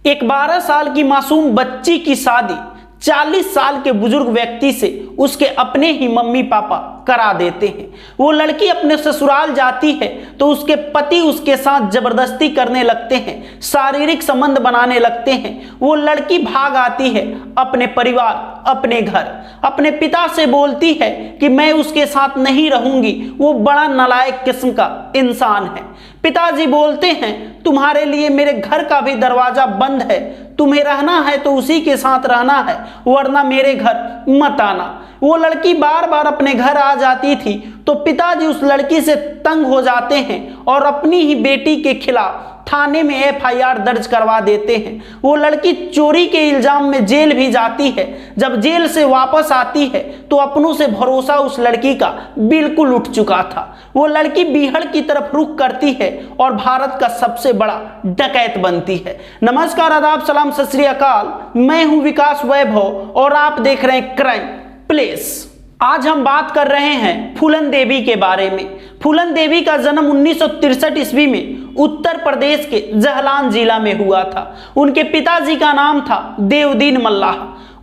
एक 12 साल की मासूम बच्ची की शादी 40 साल के बुजुर्ग व्यक्ति से उसके अपने ही मम्मी पापा करा देते हैं। वो लड़की अपने ससुराल जाती है तो उसके पति उसके साथ जबरदस्ती करने लगते हैं, शारीरिक संबंध बनाने लगते हैं। वो लड़की भाग आती है अपने परिवार, अपने घर, अपने पिता से बोलती है कि मैं उसके साथ नहीं रहूंगी, वो बड़ा नालायक किस्म का इंसान है। पिताजी बोलते हैं तुम्हारे लिए मेरे घर का भी दरवाजा बंद है, तुम्हें रहना है तो उसी के साथ रहना है, वरना मेरे घर मत आना। वो लड़की बार बार अपने घर आ जाती थी तो पिताजी उस लड़की से तंग हो जाते हैं और अपनी ही बेटी के खिलाफ थाने में एफआईआर दर्ज करवा देते हैं। वो लड़की चोरी के इल्जाम में जेल भी जाती है। जब जेल से वापस आती है तो अपनों से भरोसा उस लड़की का बिल्कुल उठ चुका था। वो लड़की बिहार की तरफ रुख करती है और भारत का सबसे बड़ा डकैत बनती है। नमस्कार, आदाब, सलाम, सत श्री अकाल। मैं हूं विकास वैभव और आप देख रहे हैं क्राइम प्लेस। आज हम बात कर रहे हैं फूलन देवी के बारे में। फूलन देवी का जन्म 1963 ईस्वी में उत्तर प्रदेश के जहलान जिला में हुआ था। उनके पिताजी का नाम था देवदीन मल्लाह।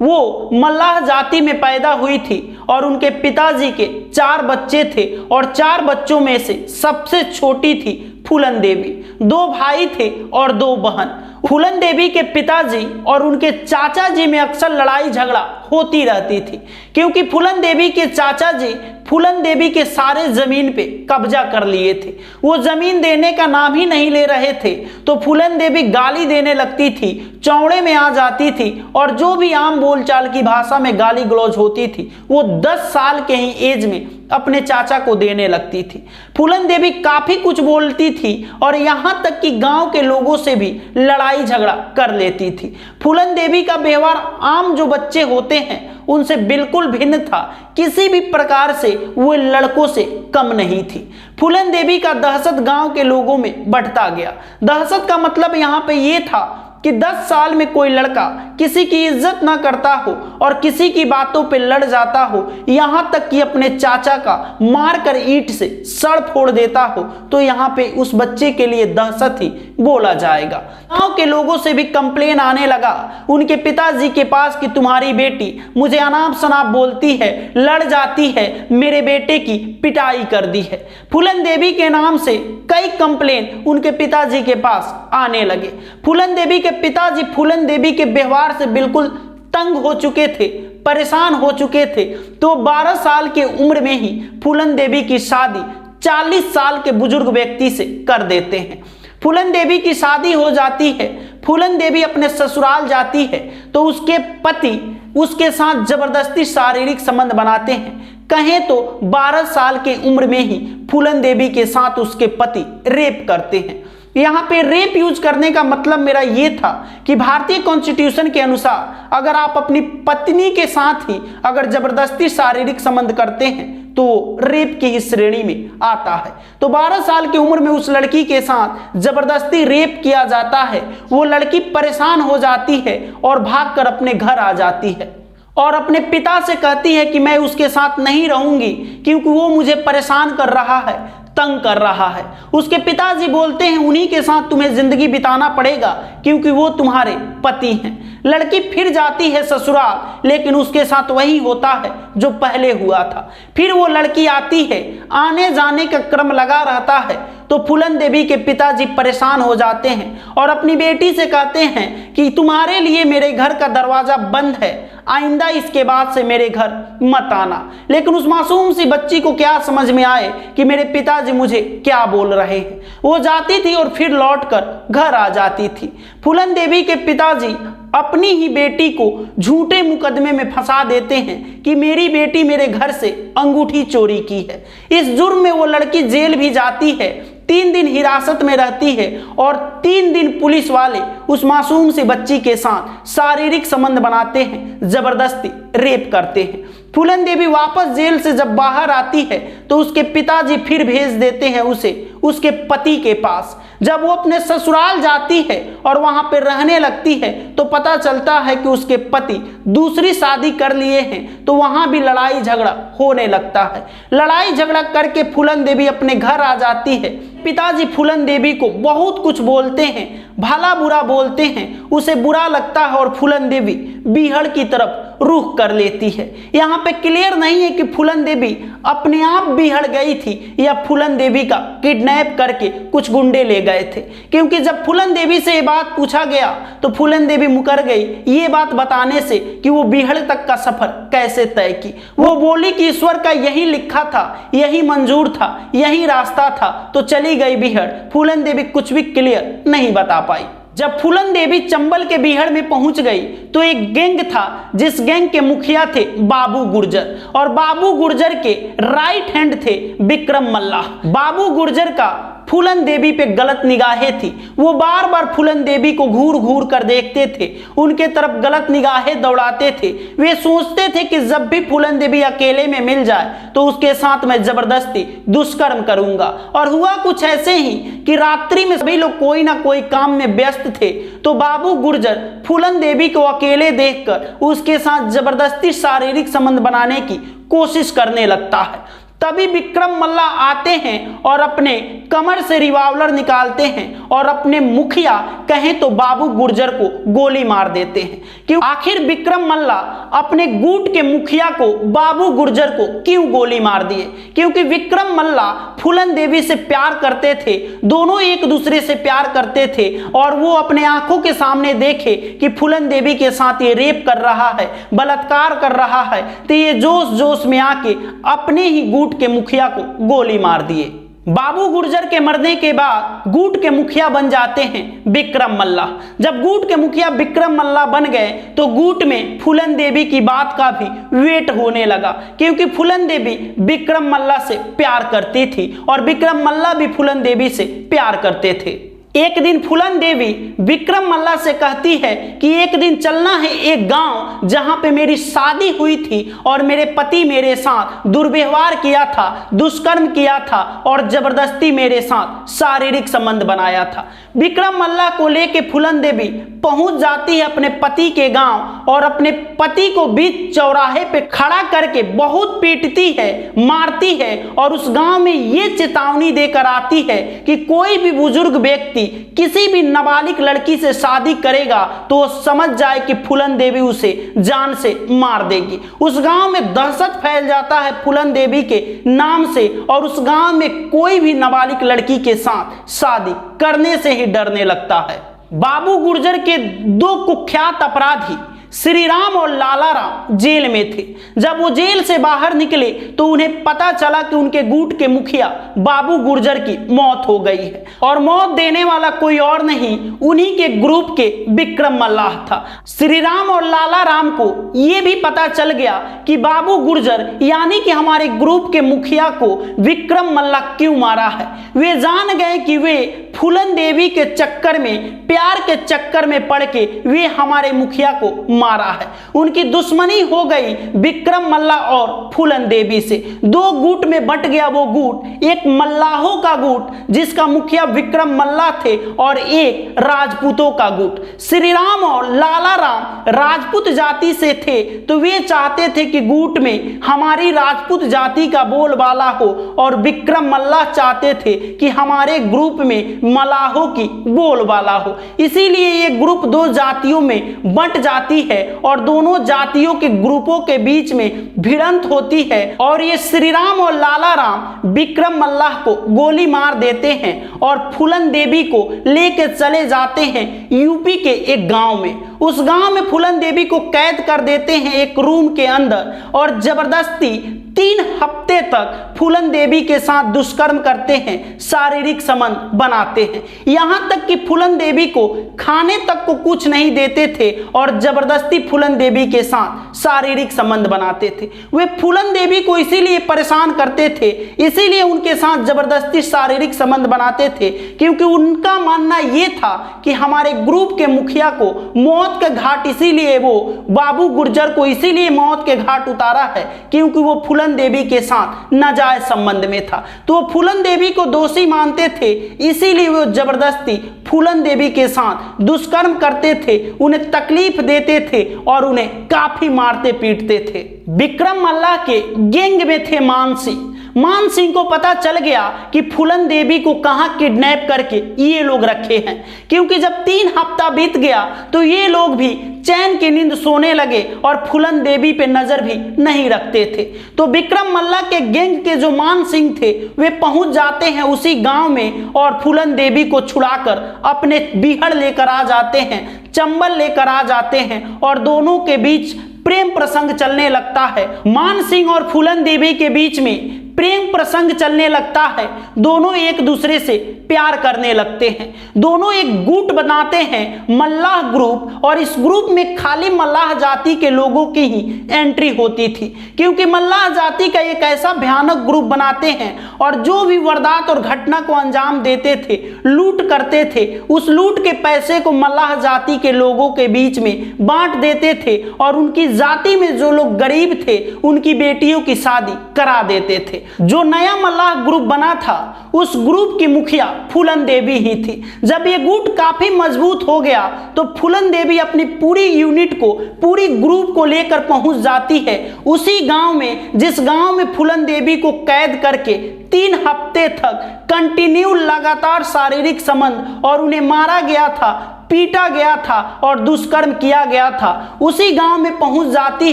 वो मल्लाह जाति में पैदा हुई थी और उनके पिताजी के 4 बच्चे थे और 4 बच्चों में से सबसे छोटी थी फूलन देवी। 2 भाई थे और 2 बहन। फूलन देवी के पिताजी और उनके चाचा जी में अक्सर लड़ाई झगड़ा होती रहती थी, क्योंकि फूलन देवी के चाचा जी फूलन देवी के सारे जमीन पे कब्जा कर लिए थे। वो जमीन देने का नाम ही नहीं ले रहे थे तो फूलन देवी गाली देने लगती थी, चौड़े में आ जाती थी और जो भी आम बोलचाल की भाषा में गाली गलौज होती थी वो 10 साल के ही एज में अपने चाचा को देने लगती थी। फूलन देवी काफी कुछ बोलती थी और यहां तक कि गांव के लोगों से भी लड़ाई झगड़ा कर लेती थी। फूलन देवी का व्यवहार आम जो बच्चे होते हैं उनसे बिल्कुल भिन्न था। किसी भी प्रकार से वो लड़कों से कम नहीं थी। फूलन देवी का दहशत गांव के लोगों में बढ़ता गया। दहशत का मतलब यहाँ पे ये था कि 10 साल में कोई लड़का किसी की इज्जत ना करता हो और किसी की बातों पे लड़ जाता हो, यहां तक कि अपने चाचा का मारकर ईंट से सड़ फोड़ देता हो, तो यहां पे उस बच्चे के लिए दहशत ही बोला जाएगा। गांव के लोगों से भी कंप्लेन आने लगा उनके पिताजी के पास कि तुम्हारी बेटी मुझे अनाप शनाप बोलती है, लड़ जाती है, मेरे बेटे की पिटाई कर दी है। फूलन देवी के नाम से कई कंप्लेन उनके पिताजी के पास आने लगे। फूलन देवी के पिताजी फूलन देवी के व्यवहार से बिल्कुल तंग हो चुके थे, परेशान हो चुके थे। तो 12 साल की उम्र में ही फूलन देवी की शादी 40 साल के बुजुर्ग व्यक्ति से कर देते हैं। फूलन देवी की शादी हो जाती है। फूलन देवी अपने ससुराल जाती है तो उसके पति उसके साथ जबरदस्ती शारीरिक संबंध बनाते हैं। कहें तो 12 साल की उम्र में ही फूलन देवी के साथ उसके पति रेप करते हैं। यहाँ पे रेप यूज करने का मतलब मेरा ये था कि भारतीय कॉन्स्टिट्यूशन के अनुसार अगर आप अपनी पत्नी के साथ ही अगर जबरदस्ती शारीरिक संबंध करते हैं तो रेप की ही श्रेणी में आता है। तो 12 साल की उम्र में उस लड़की के साथ जबरदस्ती रेप किया जाता है। वो लड़की परेशान हो जाती है और भागकर अपने घर आ जाती है और अपने पिता से कहती है कि मैं उसके साथ नहीं रहूंगी क्योंकि वो मुझे परेशान कर रहा है, तंग कर रहा है। उसके पिताजी बोलते हैं उन्हीं के साथ तुम्हें जिंदगी बिताना पड़ेगा क्योंकि वो तुम्हारे पति हैं। लड़की फिर जाती है ससुराल, लेकिन उसके साथ वही होता है जो पहले हुआ था। फिर वो लड़की आती है, आने जाने का क्रम लगा रहता है। तो फूलन देवी के पिताजी परेशान हो जाते हैं और अपनी बेटी से कहते हैं कि तुम्हारे लिए मेरे घर का दरवाजा बंद है, आइंदा इसके बाद से मेरे घर मत आना। लेकिन उस मासूम सी बच्ची को क्या समझ में आए कि मेरे पिताजी मुझे क्या बोल रहे हैं। वो जाती थी और फिर लौटकर घर आ जाती थी। फूलन देवी के पिताजी अपनी ही बेटी को झूठे मुकदमे में फंसा देते हैं कि मेरी बेटी मेरे घर से अंगूठी चोरी की है। इस जुर्म में वो लड़की जेल भी जाती है, 3 दिन हिरासत में रहती है और 3 दिन पुलिस वाले उस मासूम सी बच्ची के साथ शारीरिक संबंध बनाते हैं, जबरदस्ती रेप करते हैं। फूलन देवी वापस जेल से जब बाहर आती है तो उसके पिताजी फिर भेज देते हैं उसे उसके पति के पास। जब वो अपने ससुराल जाती है और वहां पर रहने लगती है तो पता चलता है कि उसके पति दूसरी शादी कर लिए हैं। तो वहां भी लड़ाई झगड़ा होने लगता है। लड़ाई झगड़ा करके फूलन देवी अपने घर आ जाती है। पिताजी फूलन देवी को बहुत कुछ बोलते हैं, भला बुरा बोलते हैं, उसे बुरा लगता है और फूलन देवी बीहड़ की तरफ रुख कर लेती है। यहाँ पे क्लियर नहीं है कि फूलन देवी अपने आप बीहड़ गई थी या फूलन देवी का किडनैप करके कुछ गुंडे ले गए थे, क्योंकि जब फूलन देवी से ये बात पूछा गया तो फूलन देवी मुकर गई ये बात बताने से कि वो बीहड़ तक का सफर कैसे तय की। वो बोली कि ईश्वर का यही लिखा था, यही मंजूर था, यही रास्ता था, तो चली गई बीहड़। फूलन देवी कुछ भी क्लियर नहीं बता पाई। जब फूलन देवी चंबल के बीहड़ में पहुंच गई तो एक गैंग था, जिस गैंग के मुखिया थे बाबू गुर्जर, और बाबू गुर्जर के राइट हैंड थे विक्रम मल्लाह। बाबू गुर्जर का फूलन देवी पे गलत निगाहें थी, वो बार बार फूलन देवी को घूर घूर कर देखते थे, उनके तरफ गलत निगाहें दौड़ाते थे। वे सोचते थे कि जब भी फूलन देवी अकेले में मिल जाए तो उसके साथ मैं जबरदस्ती दुष्कर्म करूंगा। और हुआ कुछ ऐसे ही कि रात्रि में सभी लोग कोई ना कोई काम में व्यस्त थे, तो बाबू गुर्जर फूलन देवी को अकेले देखकर उसके साथ जबरदस्ती शारीरिक संबंध बनाने की कोशिश करने लगता है। तभी विक्रम मल्लाह आते हैं और अपने कमर से रिवॉल्वर निकालते हैं और अपने मुखिया कहें तो बाबू गुर्जर को गोली मार देते हैं। क्यों आखिर विक्रम मल्लाह अपने गुट के मुखिया को बाबू गुर्जर को क्यों गोली मार दिए? क्योंकि विक्रम मल्लाह फूलन देवी से प्यार करते थे, दोनों एक दूसरे से प्यार करते थे, और वो अपने आंखों के सामने देखे कि फूलन देवी के साथ ये रेप कर रहा है, बलात्कार कर रहा है, तो ये जोश जोश में आके अपने ही गुट के मुखिया को गोली मार दिए। बाबू गुर्जर के मरने के बाद गुट के मुखिया बन जाते हैं विक्रम मल्लाह। जब गुट के मुखिया विक्रम मल्लाह बन गए तो गुट में फूलन देवी की बात का भी वेट होने लगा, क्योंकि फूलन देवी विक्रम मल्लाह से प्यार करती थी और विक्रम मल्लाह भी फूलन देवी से प्यार करते थे। एक दिन फूलन देवी विक्रम मल्लाह से कहती है कि एक दिन चलना है एक गांव जहां पे मेरी शादी हुई थी और मेरे पति मेरे साथ दुर्व्यवहार किया था, दुष्कर्म किया था और जबरदस्ती मेरे साथ शारीरिक संबंध बनाया था। विक्रम मल्लाह को लेके फूलन देवी पहुंच जाती है अपने पति के गांव और अपने पति को बीच चौराहे पे खड़ा करके बहुत पीटती है, मारती है, और उस गांव में ये चेतावनी देकर आती है कि कोई भी बुजुर्ग व्यक्ति किसी भी नाबालिग लड़की से शादी करेगा तो वो समझ जाए कि फूलन देवी उसे जान से मार देगी। उस गांव में दहशत फैल जाता है फूलन देवी के नाम से, और उस गांव में कोई भी नाबालिग लड़की के साथ शादी करने से ही डरने लगता है। बाबू गुर्जर के दो कुख्यात अपराधी श्री राम और लाला राम जेल में थे। जब वो जेल से बाहर निकले तो उन्हें पता चला कि उनके गुट के मुखिया बाबू गुर्जर की मौत हो गई है, और मौत देने वाला कोई और नहीं उन्हीं के ग्रुप के विक्रम मल्लाह था। श्री राम और लाला राम को यह भी पता चल गया कि बाबू गुर्जर यानी कि हमारे ग्रुप के मुखिया को विक्रम मल्लाह क्यों मारा है। वे जान गए कि वे फूलन देवी के चक्कर में, प्यार के चक्कर में पड़ के वे हमारे मुखिया को मारा है। उनकी दुश्मनी हो गई विक्रम मल्लाह और फूलन देवी से। दो गुट में बंट गया वो गुट, एक मल्लाहों का गुट जिसका मुखिया विक्रम मल्लाह थे और एक राजपूतों का गुट। श्री राम और लाला राम राजपूत जाति से थे तो वे चाहते थे कि गुट में हमारी राजपूत जाति का बोलबाला हो, और विक्रम मल्लाह चाहते थे कि हमारे ग्रुप में मल्लाहों की बोलबाला हो। इसीलिए ये ग्रुप दो जातियों में बंट जाती है और दोनों जातियों के ग्रुपों के बीच में भिड़ंत होती है, और ये श्री राम और लाला राम विक्रम मल्लाह को गोली मार देते हैं और फूलन देवी को लेके चले जाते हैं यूपी के एक गांव में। उस गांव में फूलन देवी को कैद कर देते हैं एक रूम के अंदर और जबरदस्ती 3 हफ्ते तक फूलन देवी के साथ दुष्कर्म करते हैं, शारीरिक संबंध बनाते हैं। यहां तक कि फूलन देवी को खाने तक को कुछ नहीं देते थे और जबरदस्ती फूलन देवी के साथ शारीरिक संबंध बनाते थे। वे फूलन देवी को इसीलिए परेशान करते थे, इसीलिए उनके साथ जबरदस्ती शारीरिक संबंध बनाते थे, क्योंकि उनका मानना यह था कि हमारे ग्रुप के मुखिया को मौत के घाट, इसीलिए वो बाबू गुर्जर को इसीलिए मौत के घाट उतारा है क्योंकि वो फूलन देवी के साथ नाजायज संबंध में था। तो वो फूलन देवी को दोषी मानते थे, इसीलिए वो जबरदस्ती फूलन देवी के साथ दुष्कर्म करते थे, उन्हें तकलीफ देते थे और उन्हें काफी मारते पीटते थे। विक्रम मल्लाह के गैंग में थे मानसी। मान सिंह को पता चल गया कि फूलन देवी को कहां किडनैप करके ये लोग रखे हैं, क्योंकि जब 3 हफ्ता बीत गया तो ये लोग भी चैन की नींद सोने लगे और फूलन देवी पे नजर भी नहीं रखते थे। तो विक्रम मल्ला के गैंग के जो मान सिंह थे वे पहुंच जाते हैं उसी गांव में और फूलन देवी को छुड़ाकर अपने बिहड़ लेकर आ जाते हैं, चंबल लेकर आ जाते हैं और दोनों के बीच प्रेम प्रसंग चलने लगता है। मान सिंह और फूलन देवी के बीच में प्रेम प्रसंग चलने लगता है। दोनों एक दूसरे से प्यार करने लगते हैं। दोनों एक गुट बनाते हैं, मल्लाह ग्रुप, और इस ग्रुप में खाली मल्लाह जाति के लोगों की ही एंट्री होती थी, क्योंकि मल्लाह जाति का एक ऐसा भयानक ग्रुप बनाते हैं और जो भी वारदात और घटना को अंजाम देते थे, लूट करते थे, उस लूट के पैसे को मल्लाह जाति के लोगों के बीच में बांट देते थे और उनकी जाति में जो लोग गरीब थे उनकी बेटियों की शादी करा देते थे। जो नया मल्लाह ग्रुप बना था उस ग्रुप की मुखिया फूलन देवी ही थी। जब ये गुट काफी मजबूत हो गया तो फूलन देवी अपनी पूरी यूनिट को, पूरी ग्रुप को लेकर पहुंच जाती है उसी गांव में जिस गांव में फूलन देवी को कैद करके 3 हफ्ते तक कंटिन्यू लगातार शारीरिक संबंध और उन्हें मारा गया था, पीटा गया था और दुष्कर्म किया गया था। उसी गांव में पहुंच जाती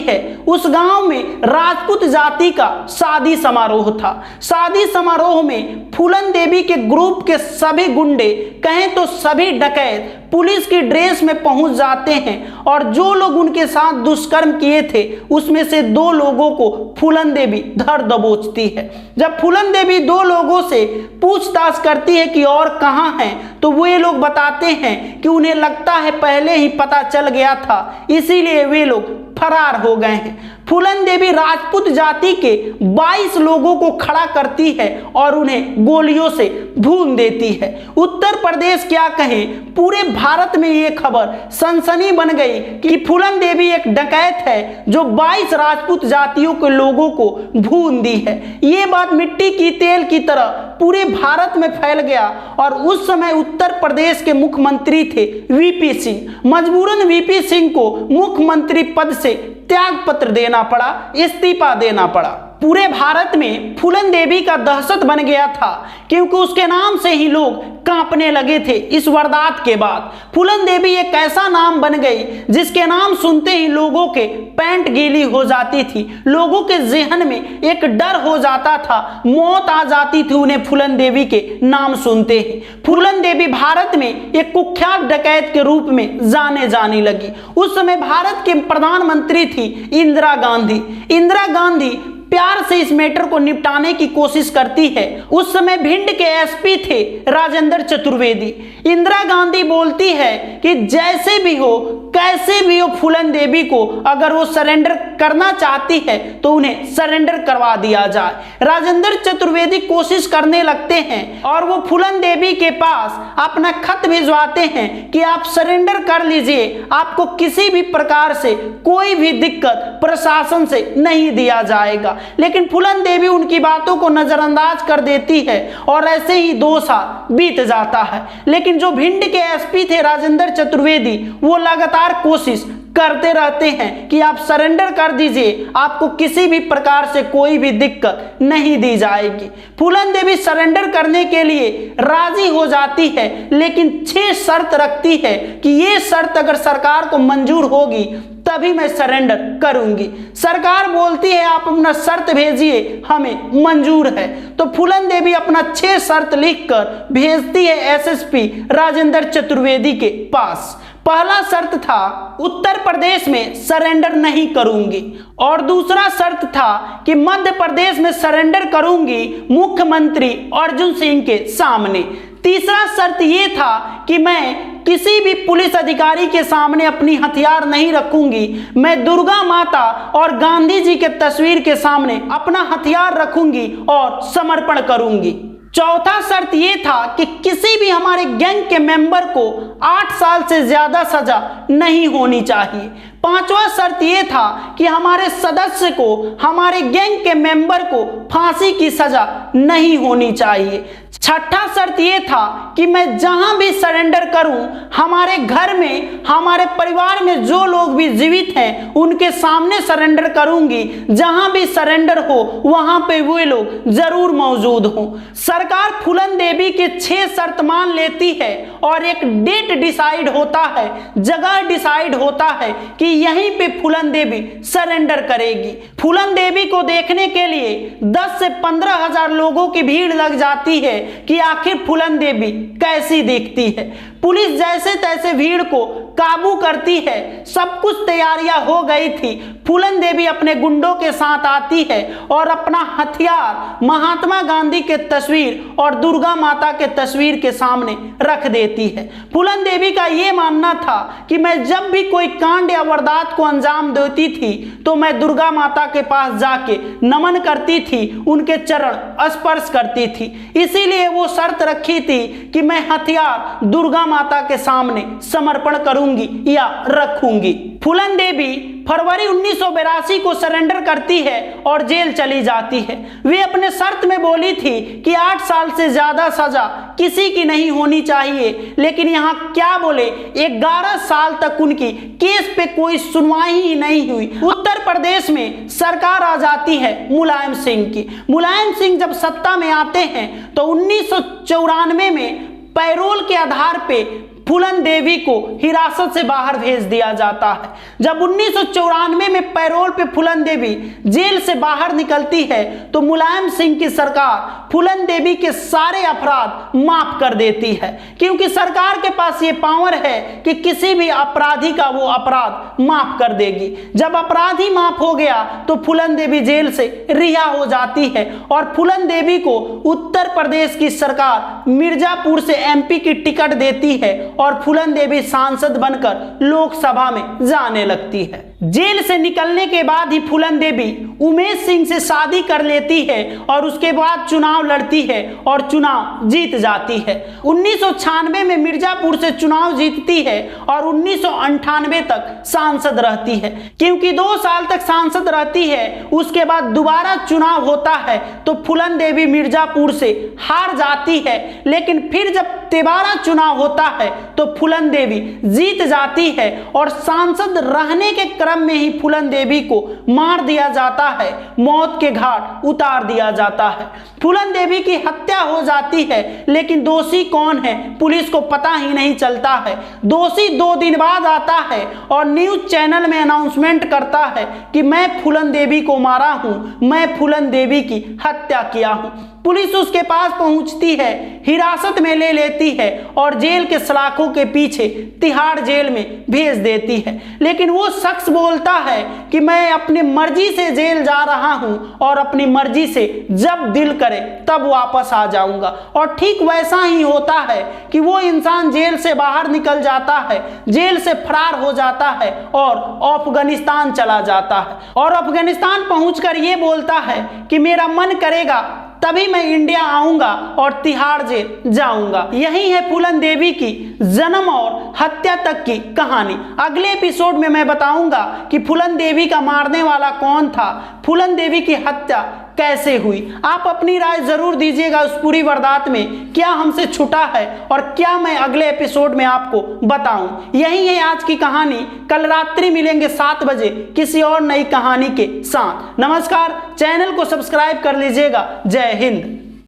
है। उस गांव में राजपूत जाति का शादी समारोह था। शादी समारोह में फूलन देवी के ग्रुप के सभी गुंडे, कहें तो सभी डकैत, पुलिस की ड्रेस में पहुंच जाते हैं और जो लोग उनके साथ दुष्कर्म किए थे उसमें से 2 लोगों को फूलन देवी धर दबोचती है। जब फूलन देवी 2 लोगों से पूछताछ करती है कि और कहां हैं, तो वे लोग बताते हैं कि उन्हें लगता है पहले ही पता चल गया था, इसीलिए वे लोग फरार हो गए हैं। फूलन देवी राजपूत जाति के 22 लोगों को खड़ा करती है और उन्हें गोलियों से भून देती है। उत्तर प्रदेश क्या कहें, पूरे भारत में ये खबर सनसनी बन गई कि फूलन देवी एक डकैत है जो 22 राजपूत जातियों के लोगों को भून दी है। ये बात मिट्टी की तेल की तरह पूरे भारत में फैल गया और उस समय उत्तर प्रदेश के मुख्यमंत्री थे वीपी सिंह। मजबूरन वीपी सिंह को मुख्यमंत्री पद से त्याग पत्र देना पड़ा, इस्तीफा देना पड़ा। पूरे भारत में फूलन देवी का दहशत बन गया था, क्योंकि उसके नाम से ही लोग कांपने लगे थे। इस वारदात के बाद फूलन देवी एक ऐसा नाम बन गई जिसके नाम सुनते ही लोगों के पैंट गीली हो जाती थी, लोगों के जहन में एक डर हो जाता था, मौत आ जाती थी उन्हें फूलन देवी के नाम सुनते ही। फूलन देवी भारत में एक कुख्यात डकैत के रूप में जाने लगी। उस समय भारत के प्रधानमंत्री थी इंदिरा गांधी। इंदिरा गांधी प्यार से इस मैटर को निपटाने की कोशिश करती है। उस समय भिंड के एसपी थे राजेंद्र चतुर्वेदी। इंदिरा गांधी बोलती है कि जैसे भी हो, कैसे भी हो, फूलन देवी को अगर वो सरेंडर करना चाहती है तो उन्हें सरेंडर करवा दिया जाए। राजेंद्र चतुर्वेदी कोशिश करने लगते हैं और वो फूलन देवी के पास अपना खत भिजवाते हैं कि आप सरेंडर कर लीजिए, आपको किसी भी प्रकार से कोई भी दिक्कत प्रशासन से नहीं दिया जाएगा। लेकिन फूलन देवी उनकी बातों को नजरअंदाज कर देती है और ऐसे ही 2 साल बीत जाता है। लेकिन जो भिंड के एसपी थे राजेंद्र चतुर्वेदी, वो लगातार कोशिश करते रहते हैं कि आप सरेंडर कर दीजिए, आपको किसी भी प्रकार से कोई भी दिक्कत नहीं दी जाएगी। फूलन देवी सरेंडर करने के लिए राजी हो जाती है, लेकिन 6 शर्त रखती है कि ये शर्त अगर सरकार को मंजूर होगी तभी मैं सरेंडर करूंगी। सरकार बोलती है आप अपना शर्त भेजिए, हमें मंजूर है। तो फूलन देवी अपना 6 शर्त लिखकर भेजती है एसएसपी राजेंद्र चतुर्वेदी के पास। पहला शर्त था उत्तर प्रदेश में सरेंडर नहीं करूंगी, और दूसरा शर्त था कि मध्य प्रदेश में सरेंडर करूंगी मुख्यमंत्री अर्जुन सिंह के सामने। तीसरा शर्त यह था कि मैं किसी भी पुलिस अधिकारी के सामने अपनी हथियार नहीं रखूंगी, मैं दुर्गा माता और गांधी जी के तस्वीर के सामने अपना हथियार रखूंगी और समर्पण करूंगी। चौथा शर्त यह था कि किसी भी हमारे गैंग के मेंबर को 8 साल से ज्यादा सजा नहीं होनी चाहिए। पांचवा शर्त यह था कि हमारे सदस्य को, हमारे गैंग के मेंबर को फांसी की सजा नहीं होनी चाहिए। छठा शर्त यह था कि मैं जहां भी सरेंडर करूं, हमारे घर में, हमारे परिवार में जो लोग भी जीवित हैं उनके सामने सरेंडर करूंगी। जहां भी सरेंडर हो वहां पे वे लोग जरूर मौजूद हों। सरकार फूलन देवी के 6 शर्त मान लेती है और एक डेट डिसाइड होता है, जगह डिसाइड होता है कि यहीं पे फूलन देवी सरेंडर करेगी। फूलन देवी को देखने के लिए 10 से 15 हजार लोगों की भीड़ लग जाती है कि आखिर फूलन देवी कैसी दिखती है। पुलिस जैसे तैसे भीड़ को काबू करती है। सब कुछ तैयारियां हो गई थी। फूलन देवी अपने गुंडों के साथ आती है और अपना हथियार महात्मा गांधी के तस्वीर और दुर्गा माता के तस्वीर के सामने रख देती है। फूलन देवी का यह मानना था कि मैं जब भी कोई कांड या वारदात को अंजाम देती थी तो मैं दुर्गा माता के पास जाके नमन करती थी, उनके चरण स्पर्श करती थी। इसीलिए वो शर्त रखी थी कि मैं हथियार दुर्गा माता के सामने समर्पण करूंगी या रखूंगी। फूलन देवी फरवरी 1982 को सरेंडर करती है और जेल चली जाती है। वे अपने शर्त में बोली थी कि 8 साल से ज्यादा सजा किसी की नहीं होनी चाहिए, लेकिन यहाँ क्या बोले, 11 साल तक उनकी केस पे कोई सुनवाई ही नहीं हुई। उत्तर प्रदेश में सरकार आ जाती है मुलायम सिंह की। मुलायम सिंह जब सत्ता में आते हैं तो 1994 में पैरोल के आधार पे फूलन देवी को हिरासत से बाहर भेज दिया जाता है। जब 1994 में पैरोल पे फूलन देवी जेल से बाहर निकलती है तो मुलायम सिंह की सरकार फूलन देवी के सारे अपराध माफ कर देती है, क्योंकि सरकार के पास ये पावर है कि किसी भी अपराधी का वो अपराध माफ कर देगी। जब अपराधी माफ हो गया तो फूलन देवी जेल से रिहा हो जाती है और फूलन देवी को उत्तर प्रदेश की सरकार मिर्जापुर से MP की टिकट देती है और फूलन देवी सांसद बनकर लोकसभा में जाने लगती है। जेल से निकलने के बाद ही फूलन देवी उमेश सिंह से शादी कर लेती है और उसके बाद चुनाव लड़ती है और चुनाव जीत जाती है। 1996 में मिर्जापुर से चुनाव जीतती है और 1998 तक सांसद रहती है। क्योंकि 2 साल तक सांसद रहती है, उसके बाद दोबारा चुनाव होता है तो फूलन देवी मिर्जापुर से हार जाती है, लेकिन फिर जब दोबारा चुनाव होता है तो फूलन देवी जीत जाती है और सांसद रहने के क्रम में ही फूलन देवी को मार दिया जाता है, मौत के घाट उतार दिया जाता है। फूलन देवी की हत्या हो जाती है, लेकिन दोषी कौन है पुलिस को पता ही नहीं चलता है। दोषी 2 दिन बाद आता है और न्यूज चैनल में अनाउंसमेंट करता है कि मैं फूलन देवी को मारा हूं, मैं फूलन देवी की हत्या किया हूं। पुलिस उसके पास पहुंचती है, हिरासत में ले लेती है और जेल के सलाखों के पीछे तिहाड़ जेल में भेज देती है। लेकिन वो शख्स बोलता है कि मैं अपनी मर्जी से जेल जा रहा हूं और अपनी मर्जी से जब दिल करे तब वापस आ जाऊंगा। और ठीक वैसा ही होता है कि वो इंसान जेल से बाहर निकल जाता है, जेल से फरार हो जाता है और अफगानिस्तान चला जाता है। और अफगानिस्तान पहुंचकर ये बोलता है कि मेरा मन करेगा तभी मैं इंडिया आऊंगा और तिहाड़ जेल जाऊंगा। यही है फूलन देवी की जन्म और हत्या तक की कहानी। अगले एपिसोड में मैं बताऊंगा कि फूलन देवी का मारने वाला कौन था, फूलन देवी की हत्या कैसे हुई। आप अपनी राय जरूर दीजिएगा उस पूरी वारदात में क्या हमसे छूटा है और क्या मैं अगले एपिसोड में आपको बताऊं। यही है आज की कहानी। कल रात्रि मिलेंगे 7 बजे किसी और नई कहानी के साथ। नमस्कार, चैनल को सब्सक्राइब कर लीजिएगा। जय हिंद।